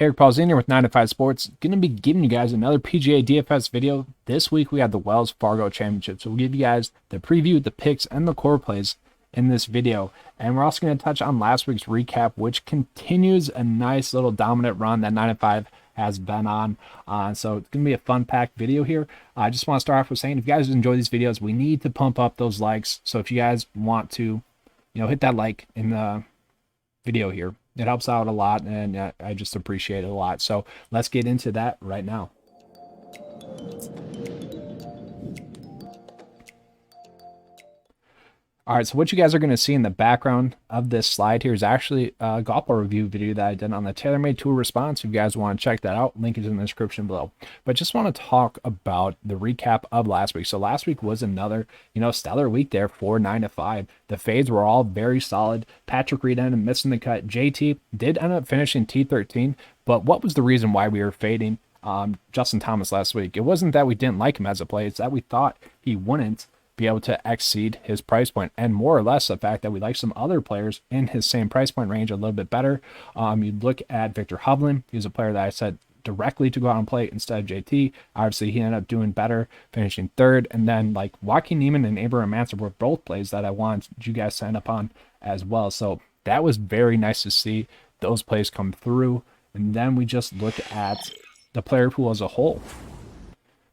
Eric Paul's in here with 9 to 5 Sports. Going to be giving you guys another PGA DFS video. This week we have the Wells Fargo Championship. So we'll give you guys the preview, the picks, and the core plays in this video. And we're also going to touch on last week's recap, which continues a nice little dominant run that 9 to 5 has been on. So it's going to be a fun-packed video here. I just want to start off with saying, if you guys enjoy these videos, we need to pump up those likes. So if you guys want to, hit that like in the video here. It helps out a lot, and I just appreciate it a lot. So let's get into that right now. All right, so what you guys are going to see in the background of this slide here is actually a golf ball review video that I did on the TaylorMade tool response. If you guys want to check that out, link is in the description below. But just want to talk about the recap of last week. So last week was another, stellar week there for 9 to 5. The fades were all very solid. Patrick Reed ended up missing the cut. JT did end up finishing T13, but what was the reason why we were fading Justin Thomas last week? It wasn't that we didn't like him as a play. It's that we thought he wouldn't be able to exceed his price point, and more or less the fact that we like some other players in his same price point range a little bit better. You look at Victor Hovland. He was a player that I said directly to go out and play instead of JT. Obviously, he ended up doing better, finishing third. And then like Joaquin Niemann and Abraham Mansur were both plays that I wanted you guys to end up on as well. So that was very nice to see those plays come through. And then we just look at the player pool as a whole.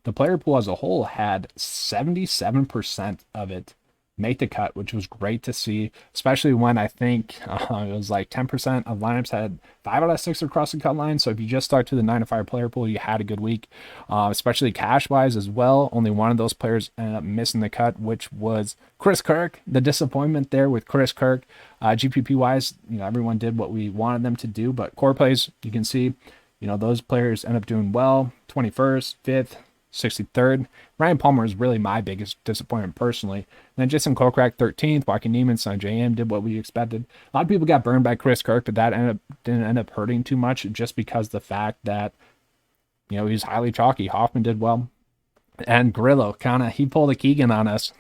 The player pool as a whole had 77% of it make the cut, which was great to see, especially when I think it was like 10% of lineups had 5 out of 6 across the cut line. So if you just start to the 9 to 5 player pool, you had a good week, especially cash wise as well. Only one of those players ended up missing the cut, which was Chris Kirk. The disappointment there with Chris Kirk. GPP wise, everyone did what we wanted them to do, but core plays, you can see, those players end up doing well. 21st, 5th, 63rd. Ryan Palmer is really my biggest disappointment personally. And then Jason Kokrak 13th. Joaquin Niemann, Son JM did what we expected. A lot of people got burned by Chris Kirk, but that didn't end up hurting too much, just because the fact that he's highly chalky. Hoffman did well, and Grillo he pulled a Keegan on us.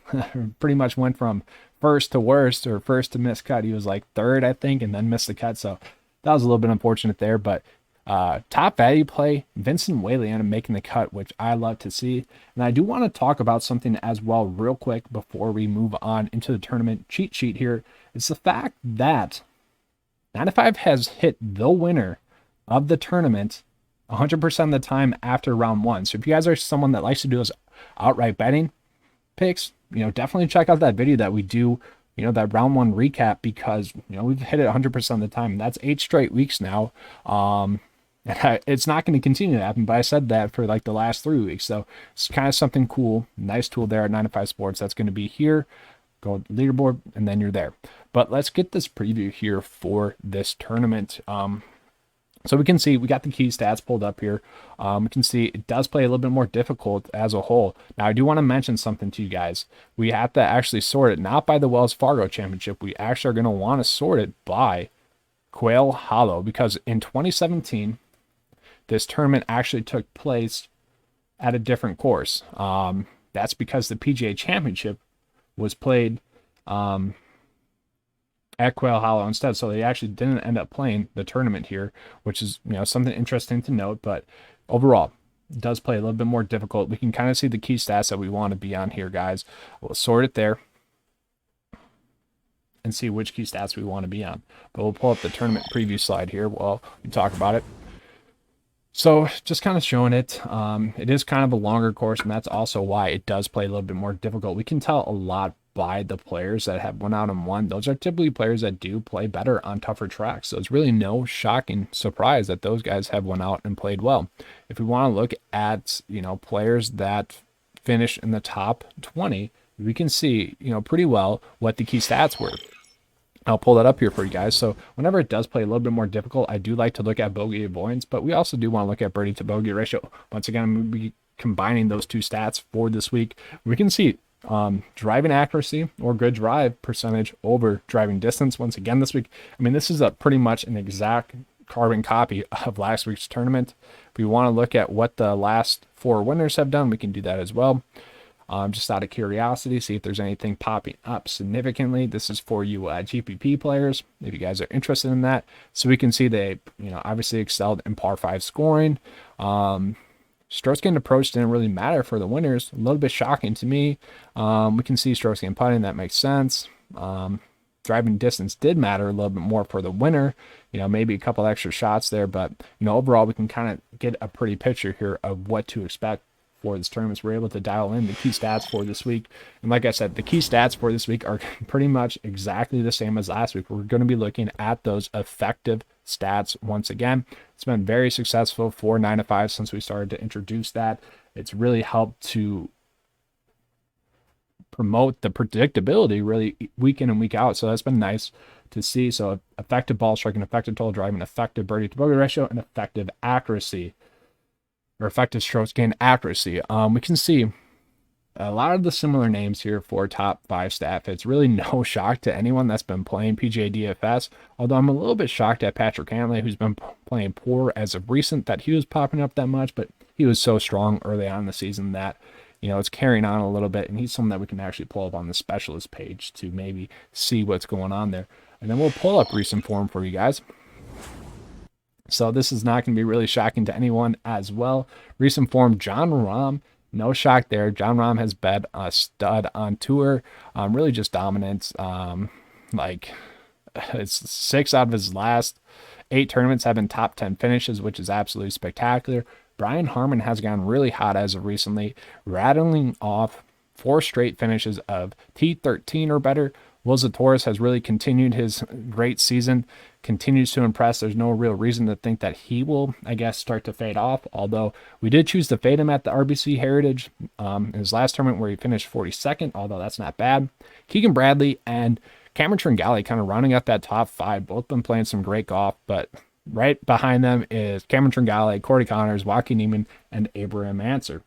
Pretty much went from first to worst, or first to miss cut. He was like third, I think, and then missed the cut. So that was a little bit unfortunate there, but top value play, Vincent Whaley ended up making the cut, which I love to see. And I do want to talk about something as well real quick before we move on into the tournament cheat sheet here. It's the fact that 9 to 5 has hit the winner of the tournament 100% of the time after round 1. So if you guys are someone that likes to do those outright betting picks, definitely check out that video that we do, that round 1 recap, because we've hit it 100% of the time. And that's 8 straight weeks now. It's not going to continue to happen, but I said that for like the last 3 weeks. So it's kind of something cool. Nice tool there at 9 to 5 Sports. That's going to be here. Go to leaderboard, and then you're there. But let's get this preview here for this tournament. So we can see we got the key stats pulled up here. We can see it does play a little bit more difficult as a whole. Now, I do want to mention something to you guys. We have to actually sort it not by the Wells Fargo Championship. We actually are going to want to sort it by Quall Hallow, because in 2017, this tournament actually took place at a different course. That's because the PGA Championship was played at Quall Hallow instead. So they actually didn't end up playing the tournament here, which is something interesting to note. But overall, it does play a little bit more difficult. We can kind of see the key stats that we want to be on here, guys. We'll sort it there and see which key stats we want to be on. But we'll pull up the tournament preview slide here while we talk about it. So just kind of showing it. It is kind of a longer course, and that's also why it does play a little bit more difficult. We can tell a lot by the players that have went out and won. Those are typically players that do play better on tougher tracks. So it's really no shocking surprise that those guys have went out and played well. If we want to look at, players that finish in the top 20, we can see, pretty well what the key stats were. I'll pull that up here for you guys. So whenever it does play a little bit more difficult, I do like to look at bogey avoidance, but we also do want to look at birdie to bogey ratio. Once again, I'm going to be combining those two stats for this week. We can see driving accuracy or good drive percentage over driving distance. Once again, this week, this is pretty much an exact carbon copy of last week's tournament. If we want to look at what the last 4 winners have done, we can do that as well. just out of curiosity, see if there's anything popping up significantly. This is for you GPP players, if you guys are interested in that. So we can see they, obviously excelled in par 5 scoring. Strokes gained approach didn't really matter for the winners. A little bit shocking to me. We can see strokes gained putting, that makes sense. Driving distance did matter a little bit more for the winner, maybe a couple extra shots there, but overall we can kind of get a pretty picture here of what to expect for this tournament. We're able to dial in the key stats for this week, and like I said, the key stats for this week are pretty much exactly the same as last week. We're going to be looking at those effective stats once again. It's been very successful for 9 to 5 since we started to introduce that. It's really helped to promote the predictability really week in and week out. So that's been nice to see. So effective ball striking, effective total driving, effective birdie to bogey ratio, and effective accuracy, or effective strokes gain accuracy. We can see a lot of the similar names here for top 5 stat fits. Really no shock to anyone that's been playing PGA DFS, although I'm a little bit shocked at Patrick Cantlay, who's been playing poor as of recent, that he was popping up that much, but he was so strong early on in the season that it's carrying on a little bit, and he's someone that we can actually pull up on the specialist page to maybe see what's going on there. And then we'll pull up recent form for you guys. So this is not going to be really shocking to anyone as well. Recent form, Jon Rahm, no shock there. Jon Rahm has been a stud on tour, really just dominant. It's 6 out of his last 8 tournaments have been top 10 finishes, which is absolutely spectacular. Brian Harman has gone really hot as of recently, rattling off 4 straight finishes of T13 or better. Will Zalatoris has really continued his great season, continues to impress. There's no real reason to think that he will, start to fade off, although we did choose to fade him at the RBC Heritage in his last tournament where he finished 42nd, although that's not bad. Keegan Bradley and Cameron Tringale kind of rounding out that top 5, both been playing some great golf, but right behind them is Cameron Tringale, Corey Connors, Joaquin Niemann, and Abraham Ancer.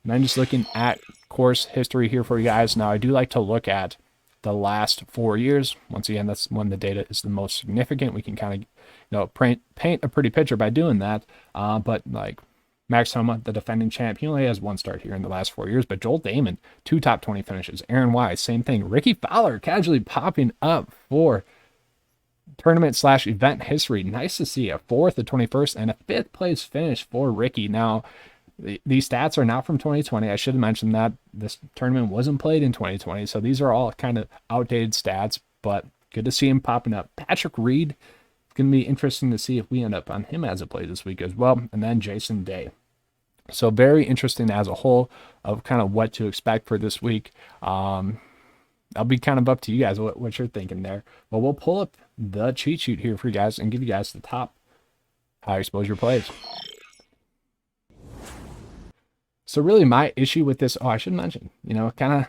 And then just looking at course history here for you guys. Now, I do like to look at the last 4 years. Once again, that's when the data is the most significant. We can kind of, paint a pretty picture by doing that. But like Max Homa, the defending champ, he only has 1 start here in the last 4 years. But Joel Damon, 2 top 20 finishes. Aaron Wise, same thing. Rickie Fowler casually popping up for tournament/event history. Nice to see a 4th, a 21st, and a 5th place finish for Rickie. Now, these stats are not from 2020. I should have mentioned that this tournament wasn't played in 2020, so these are all kind of outdated stats, but good to see him popping up. Patrick Reed, it's going to be interesting to see if we end up on him as a play this week as well. And then Jason Day. So very interesting as a whole of kind of what to expect for this week. I'll be kind of up to you guys what you're thinking there. But we'll pull up the cheat sheet here for you guys and give you guys the top high exposure plays. So really my issue with this, I should mention, kind of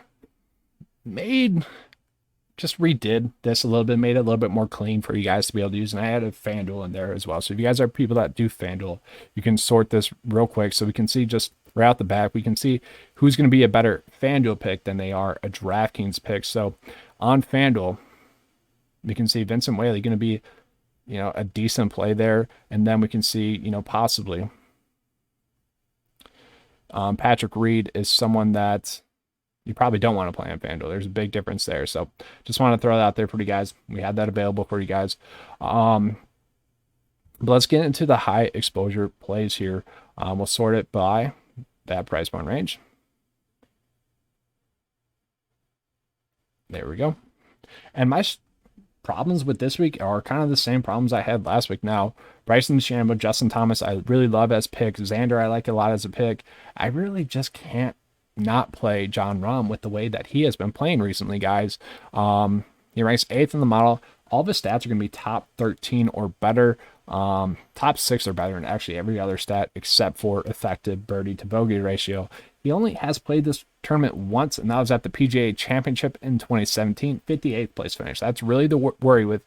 redid this a little bit, made it a little bit more clean for you guys to be able to use. And I added FanDuel in there as well. So if you guys are people that do FanDuel, you can sort this real quick so we can see just right out the back. We can see who's going to be a better FanDuel pick than they are a DraftKings pick. So on FanDuel, we can see Vincent Whaley going to be, a decent play there. And then we can see, possibly Patrick Reed is someone that you probably don't want to play on FanDuel. There's a big difference there. So just want to throw that out there for you guys. We had that available for you guys. But let's get into the high exposure plays here. We'll sort it by that price point range. There we go. And my problems with this week are kind of the same problems I had last week. Now, Bryson DeChambeau, Justin Thomas, I really love as picks. Xander, I like a lot as a pick. I really just can't not play Jon Rahm with the way that he has been playing recently, guys. He ranks 8th in the model. All of his stats are going to be top 13 or better, top 6 or better in actually every other stat except for effective birdie to bogey ratio. He only has played this tournament once, and that was at the PGA Championship in 2017, 58th place finish. That's really the worry with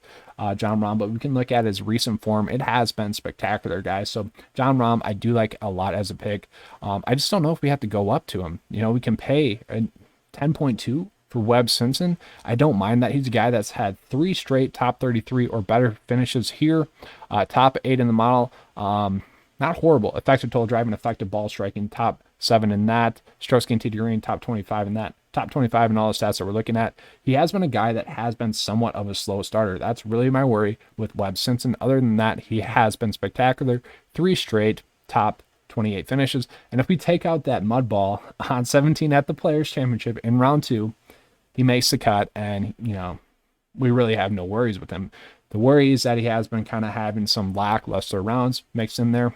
Jon Rahm, but we can look at his recent form. It has been spectacular, guys. So Jon Rahm, I do like a lot as a pick. I just don't know if we have to go up to him. We can pay 10.2 for Webb Simpson. I don't mind that. He's a guy that's had 3 straight top 33 or better finishes here. Top 8 in the model. Not horrible. Effective total driving, effective ball striking, top 7 in that. Strokes gained tee to green, top 25 in that. Top 25 in all the stats that we're looking at. He has been a guy that has been somewhat of a slow starter. That's really my worry with Webb Simpson. Other than that, he has been spectacular. 3 straight top 28 finishes. And if we take out that mud ball on 17 at the Players Championship in round 2, he makes the cut, and, you know, we really have no worries with him. The worry is that he has been kind of having some lackluster rounds mixed in there.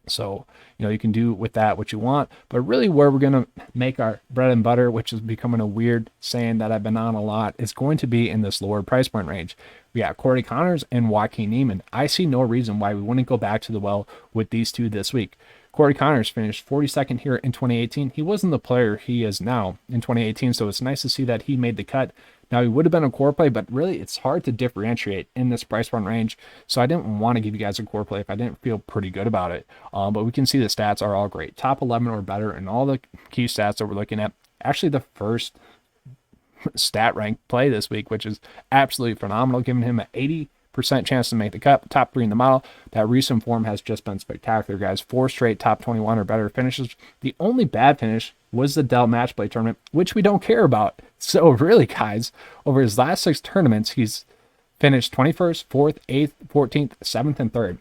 So, you know, you can do with that what you want, but really where we're going to make our bread and butter, which is becoming a weird saying that I've been on a lot, is going to be in this lower price point range. We got Corey Connors and Joaquin Niemann. I see no reason why we wouldn't go back to the well with these two this week. Corey Connors finished 42nd here in 2018. He wasn't the player he is now in 2018, so it's nice to see that he made the cut. Now, he would have been a core play, but really it's hard to differentiate in this price point range, so I didn't want to give you guys a core play if I didn't feel pretty good about it. But we can see the stats are all great. Top 11 or better, and all the key stats that we're looking at. Actually, the first stat rank play this week, which is absolutely phenomenal, giving him an 80% chance to make the cut. Top 3 in the model. That recent form has just been spectacular, guys. 4 straight top 21 or better finishes. The only bad finish was the Dell Match Play tournament, which we don't care about. So really, guys, over his last 6 tournaments, he's finished 21st, 4th, 8th, 14th, 7th, and 3rd.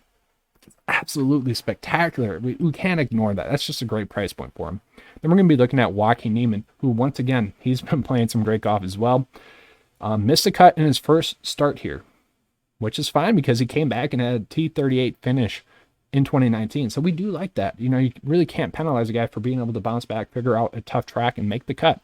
Absolutely spectacular. We can't ignore that. That's just a great price point for him. Then we're going to be looking at Joaquin Niemann, who, once again, he's been playing some great golf as well. Missed a cut in his first start here, which is fine because he came back and had a T38 finish in 2019. So we do like that. You know, you really can't penalize a guy for being able to bounce back, figure out a tough track, and make the cut.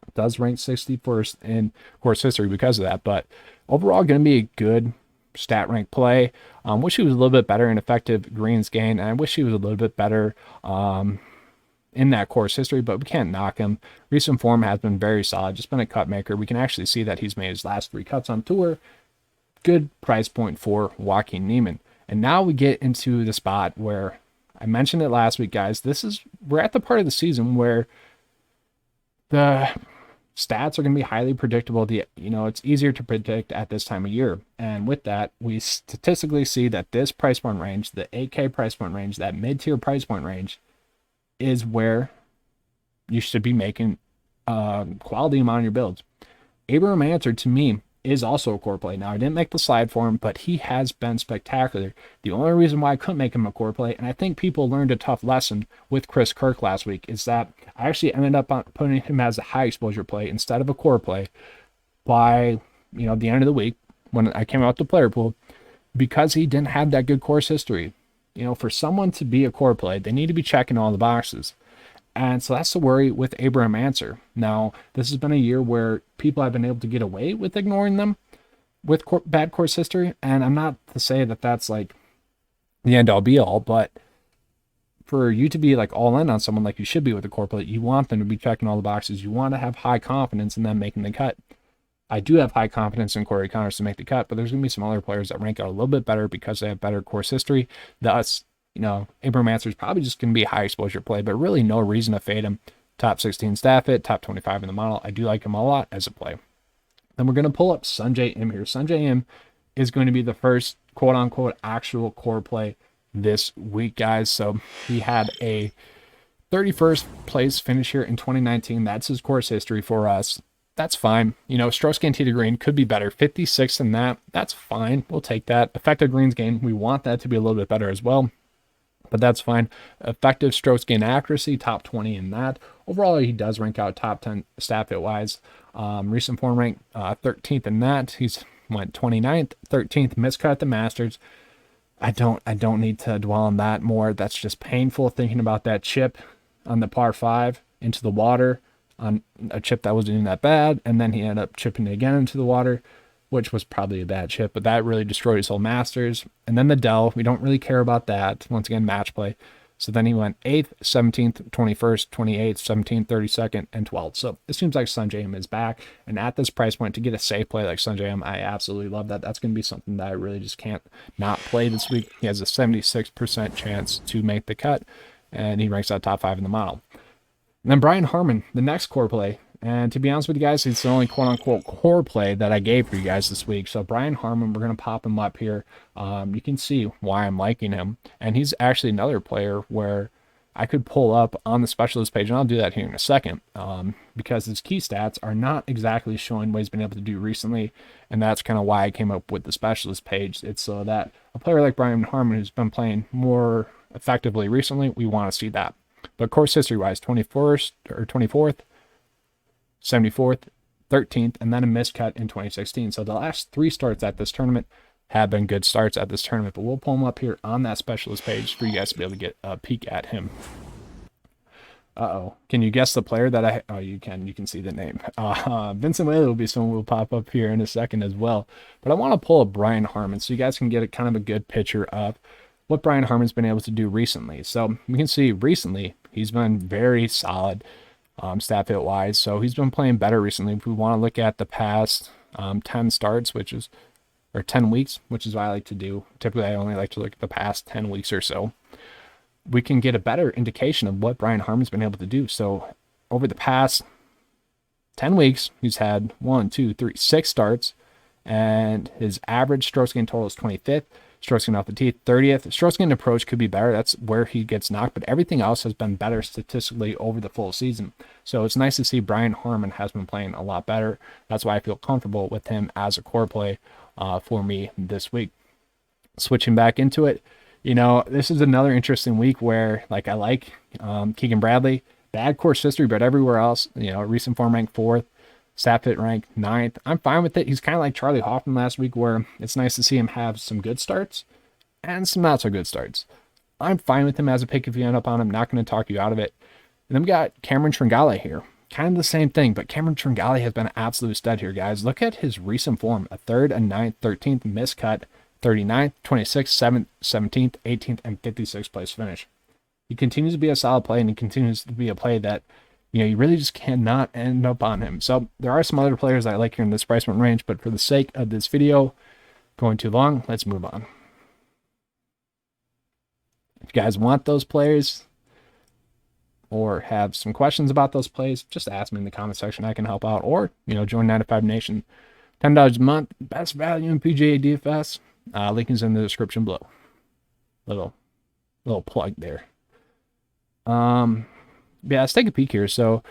It does rank 61st in course history because of that, but overall going to be a good stat rank play. Wish he was a little bit better in effective greens gain, and I wish he was a little bit better in that course history, but we can't knock him. Recent form has been very solid, just been a cut maker. We can actually see that he's made his last 3 cuts on tour. Good price point for Joaquin Niemann. And now we get into the spot where I mentioned it last week, guys. We're at the part of the season where the stats are going to be highly predictable. It's easier to predict at this time of year. And with that, we statistically see that this price point range, the 8K price point range, that mid-tier price point range, is where you should be making quality amount of your builds. Abraham Answer, to me, is also a core play. Now, I didn't make the slide for him, but he has been spectacular. The only reason why I couldn't make him a core play, and I think people learned a tough lesson with Chris Kirk last week, is that I actually ended up putting him as a high exposure play instead of a core play by, the end of the week when I came out the player pool, because he didn't have that good course history. For someone to be a core play, they need to be checking all the boxes. And so that's the worry with Abraham Answer. Now, this has been a year where people have been able to get away with ignoring them with bad course history. And I'm not to say that that's like the end all be all, but for you to be like all in on someone like you should be with a core play, you want them to be checking all the boxes. You want to have high confidence in them making the cut. I do have high confidence in Corey Connors to make the cut, but there's going to be some other players that rank out a little bit better because they have better course history. Thus, Abraham Answer is probably just going to be a high exposure play, but really no reason to fade him. Top 16 staff hit, top 25 in the model. I do like him a lot as a play. Then we're going to pull up Sungjae Im here. Sungjae Im is going to be the first quote unquote actual core play this week, guys. So he had a 31st place finish here in 2019. That's his course history for us. That's fine. Strokes gained tee to green could be better. 56 in that. That's fine. We'll take that. Effective greens gain, we want that to be a little bit better as well, but that's fine. Effective strokes gain accuracy, top 20 in that. Overall, he does rank out top 10 staff hit wise. Recent form rank 13th in that. He's went 29th, 13th, miscut at the Masters. I don't need to dwell on that more. That's just painful thinking about that chip on the par 5 into the water on a chip that wasn't even that bad, and then he ended up chipping it again into the water, which was probably a bad chip, but that really destroyed his whole Masters. And then the Dell, we don't really care about that. Once again, match play. So then he went 8th, 17th, 21st, 28th, 17th, 32nd, and 12th. So it seems like Sungjae Im is back. And at this price point, to get a safe play like Sungjae Im, I absolutely love that. That's going to be something that I really just can't not play this week. He has a 76% chance to make the cut, and he ranks out top 5 in the model. And then Brian Harman, the next core play. And to be honest with you guys, it's the only quote-unquote core play that I gave for you guys this week. So Brian Harman, we're going to pop him up here. You can see why I'm liking him. And he's actually another player where I could pull up on the specialist page, and I'll do that here in a second, because his key stats are not exactly showing what he's been able to do recently, and that's kind of why I came up with the specialist page. It's so that a player like Brian Harman, who's been playing more effectively recently, we want to see that. But course history-wise, 21st or 24th, 74th, 13th, and then a miscut in 2016. So the last 3 starts at this tournament have been good starts at this tournament, but we'll pull him up here on that specialist page for you guys to be able to get a peek at him. Can you guess the player that you can see the name. Vincent Whaley will be someone who will pop up here in a second as well. But I want to pull up Brian Harman so you guys can get a kind of a good picture of what Brian Harman's been able to do recently. So you can see recently he's been very solid stat fit wise. So he's been playing better recently. If we want to look at the past 10 starts, or 10 weeks, which is what I like to do. Typically, I only like to look at the past 10 weeks or so. We can get a better indication of what Brian Harman's been able to do. So over the past 10 weeks, he's had 6 starts, and his average strokes gained total is 25th. Strokes gained off the tee, 30th. Strokes gained approach could be better. That's where he gets knocked, but everything else has been better statistically over the full season. So it's nice to see Brian Harman has been playing a lot better. That's why I feel comfortable with him as a core play for me this week. Switching back into it, this is another interesting week where, I like Keegan Bradley, bad course history, but everywhere else, recent form ranked 4th, stat fit ranked 9th. I'm fine with it. He's kind of like Charlie Hoffman last week, where it's nice to see him have some good starts and some not so good starts. I'm fine with him as a pick if you end up on him. Not going to talk you out of it. And then we got Cameron Tringale here. Kind of the same thing, but Cameron Tringale has been an absolute stud here, guys. Look at his recent form: a 3rd, a 9th, 13th, miscut, 39th, 26th, 7th, 17th, 18th, and 56th place finish. He continues to be a solid play, and he continues to be a play that, you really just cannot end up on him. So there are some other players I like here in this price point range, but for the sake of this video going too long, let's move on. If you guys want those players or have some questions about those plays, just ask me in the comment section. I can help out. Or, join 9to5 Nation. $10 a month, best value in PGA DFS. Link is in the description below. Little plug there. Yeah, let's take a peek here. So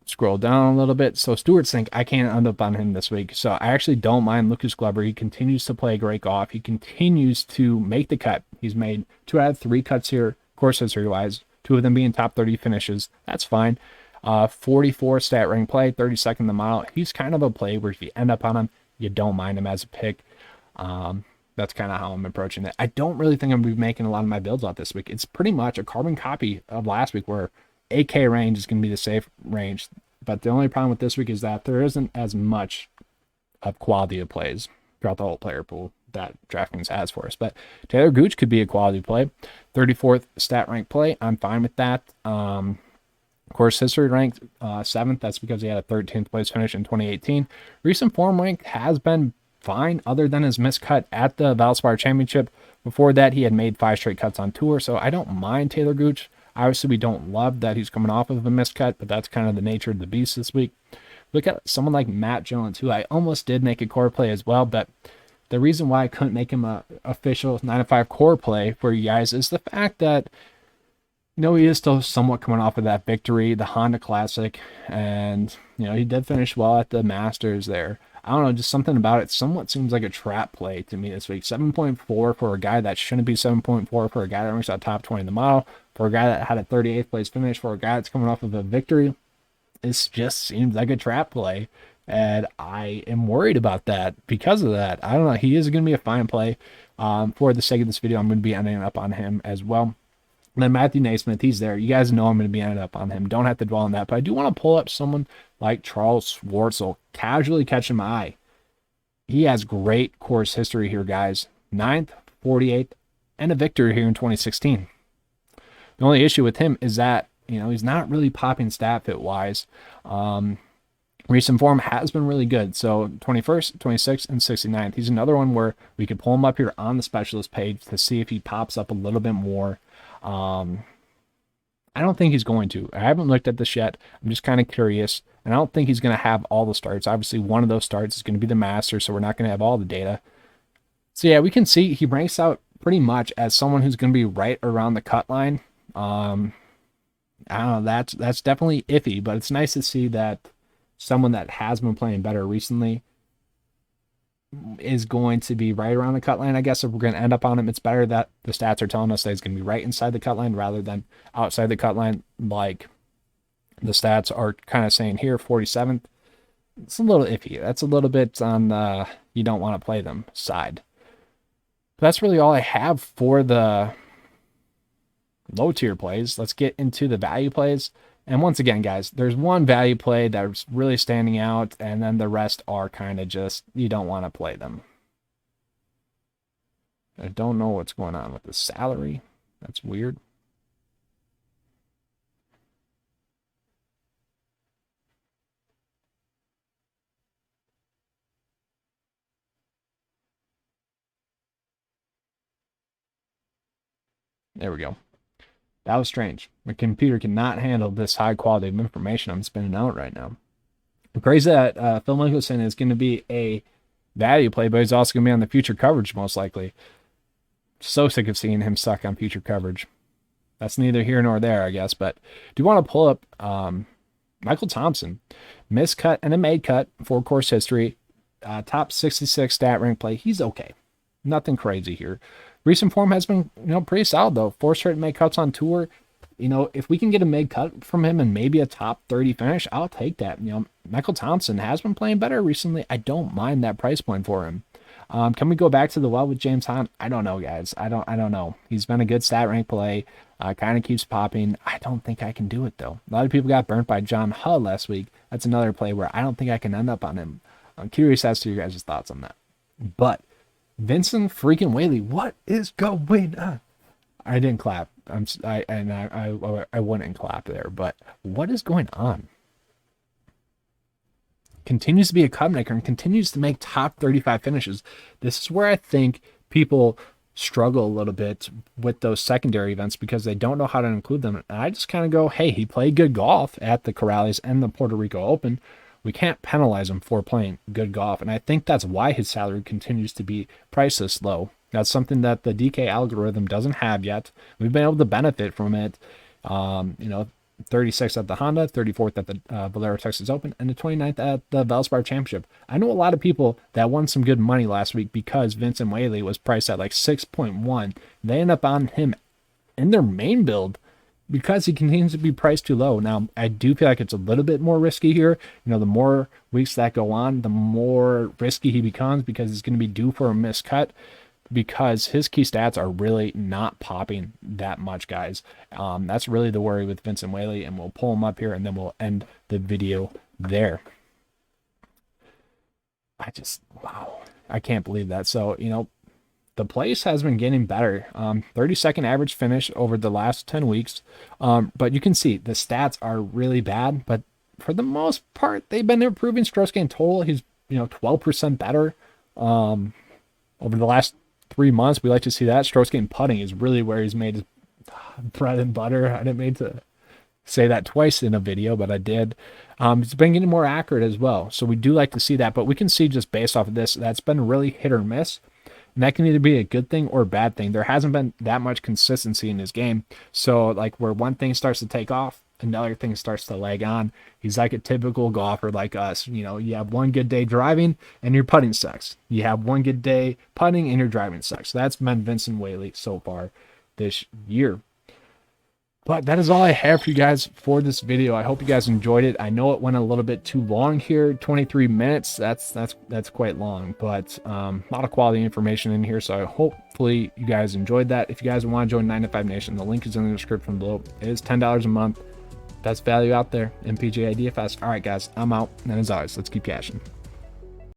scroll down a little bit. So Stuart Sink, I can't end up on him this week. So I actually don't mind Lucas Glover. He continues to play great golf. He continues to make the cut. He's made 2 out of 3 cuts here, course history wise. 2 of them being top 30 finishes. That's fine. 44 stat rank play, 32nd in the mile. He's kind of a play where if you end up on him, you don't mind him as a pick. That's kind of how I'm approaching it. I don't really think I'm going to be making a lot of my builds out this week. It's pretty much a carbon copy of last week, where 8K range is going to be the safe range. But the only problem with this week is that there isn't as much of quality of plays throughout the whole player pool that DraftKings has for us. But Taylor Gooch could be a quality play. 34th stat rank play. I'm fine with that. Course history ranked 7th. That's because he had a 13th place finish in 2018. Recent form rank has been fine, other than his miscut at the Wells Fargo Championship. Before that, he had made 5 straight cuts on tour, so I don't mind Taylor Gooch. Obviously, we don't love that he's coming off of a miscut, but that's kind of the nature of the beast this week. Look at someone like Matt Jones, who I almost did make a core play as well, but the reason why I couldn't make him a official 9to5 core play for you guys is the fact that, he is still somewhat coming off of that victory, the Honda Classic, and, he did finish well at the Masters there. I don't know, just something about it somewhat seems like a trap play to me this week. 7.4 for a guy that shouldn't be 7.4, for a guy that ranks out top 20 in the mile, for a guy that had a 38th place finish, for a guy that's coming off of a victory. This just seems like a trap play, and I am worried about that because of that. I don't know. He is going to be a fine play. For the sake of this video, I'm going to be ending up on him as well. And then Matthew Naismith, he's there. You guys know I'm going to be ending up on him. Don't have to dwell on that. But I do want to pull up someone like Charles Schwartzel, casually catching my eye. He has great course history here, guys. 9th, 48th, and a victory here in 2016. The only issue with him is that, he's not really popping stat fit wise. Recent form has been really good. So 21st, 26th, and 69th. He's another one where we could pull him up here on the specialist page to see if he pops up a little bit more. I don't think he's going to. I haven't looked at this yet. I'm just kind of curious. And I don't think he's going to have all the starts. Obviously, one of those starts is going to be the Masters, so we're not going to have all the data. So yeah, we can see he ranks out pretty much as someone who's going to be right around the cut line. I don't know. That's definitely iffy, but it's nice to see that someone that has been playing better recently is going to be right around the cut line. I guess if we're going to end up on him, it's better that the stats are telling us that he's going to be right inside the cut line rather than outside the cut line, like the stats are kind of saying here. 47th. It's a little iffy. That's a little bit on the you don't want to play them side. But that's really all I have for the low tier plays. Let's get into the value plays. And once again, guys, there's one value play that's really standing out, and then the rest are kind of just, you don't want to play them. I don't know what's going on with the salary. That's weird. There we go. That was strange. My computer cannot handle this high quality of information I'm spinning out right now. Crazy that Phil Mickelson is going to be a value play, but he's also going to be on the future coverage most likely. So sick of seeing him suck on future coverage. That's neither here nor there, I guess. But do you want to pull up Michael Thompson? Missed cut and a made cut for course history. Top 66 stat rank play. He's okay. Nothing crazy here. Recent form has been, pretty solid though. 4 straight made cuts on tour. If we can get a made cut from him and maybe a top 30 finish, I'll take that. Michael Thompson has been playing better recently. I don't mind that price point for him. Can we go back to the well with James Hahn? I don't know, guys. I don't know. He's been a good stat rank play. Kind of keeps popping. I don't think I can do it though. A lot of people got burnt by John Hull last week. That's another play where I don't think I can end up on him. I'm curious as to your guys' thoughts on that. But Vincent freaking Whaley, what is going on? I didn't clap. I wouldn't clap there, but what is going on? Continues to be a cup maker and continues to make top 35 finishes. This is where I think people struggle a little bit with those secondary events because they don't know how to include them. And I just kind of go, hey, he played good golf at the Corrales and the Puerto Rico Open. We can't penalize him for playing good golf. And I think that's why his salary continues to be priced this low. That's something that the DK algorithm doesn't have yet. We've been able to benefit from it. 36th at the Honda, 34th at the Valero Texas Open, and the 29th at the Wells Fargo Championship. I know a lot of people that won some good money last week because Vincent Whaley was priced at like 6.1. They end up on him in their main build because he continues to be priced too low. Now, I do feel like it's a little bit more risky here. The more weeks that go on, the more risky he becomes because he's going to be due for a missed cut because his key stats are really not popping that much, guys. That's really the worry with Vincent Whaley, and we'll pull him up here, and then we'll end the video there. Wow, I can't believe that. So, the place has been getting better. 32nd average finish over the last 10 weeks. But you can see the stats are really bad, but for the most part, they've been improving. Strokes gained total, he's 12% better over the last 3 months. We like to see that. Strokes gained putting is really where he's made his bread and butter. I didn't mean to say that twice in a video, but I did. It's been getting more accurate as well. So we do like to see that, but we can see just based off of this, that's been really hit or miss. And that can either be a good thing or a bad thing. There hasn't been that much consistency in his game. So like where one thing starts to take off, another thing starts to lag on. He's like a typical golfer like us. You have one good day driving and your putting sucks. You have one good day putting and your driving sucks. So that's been Vincent Whaley so far this year. But that is all I have for you guys for this video. I hope you guys enjoyed it. I know it went a little bit too long here, 23 minutes. That's quite long, but a lot of quality information in here. So hopefully you guys enjoyed that. If you guys want to join 9 to 5 Nation, the link is in the description below. It is $10 a month. Best value out there in PGA DFS. All right, guys, I'm out. And as always, let's keep cashing.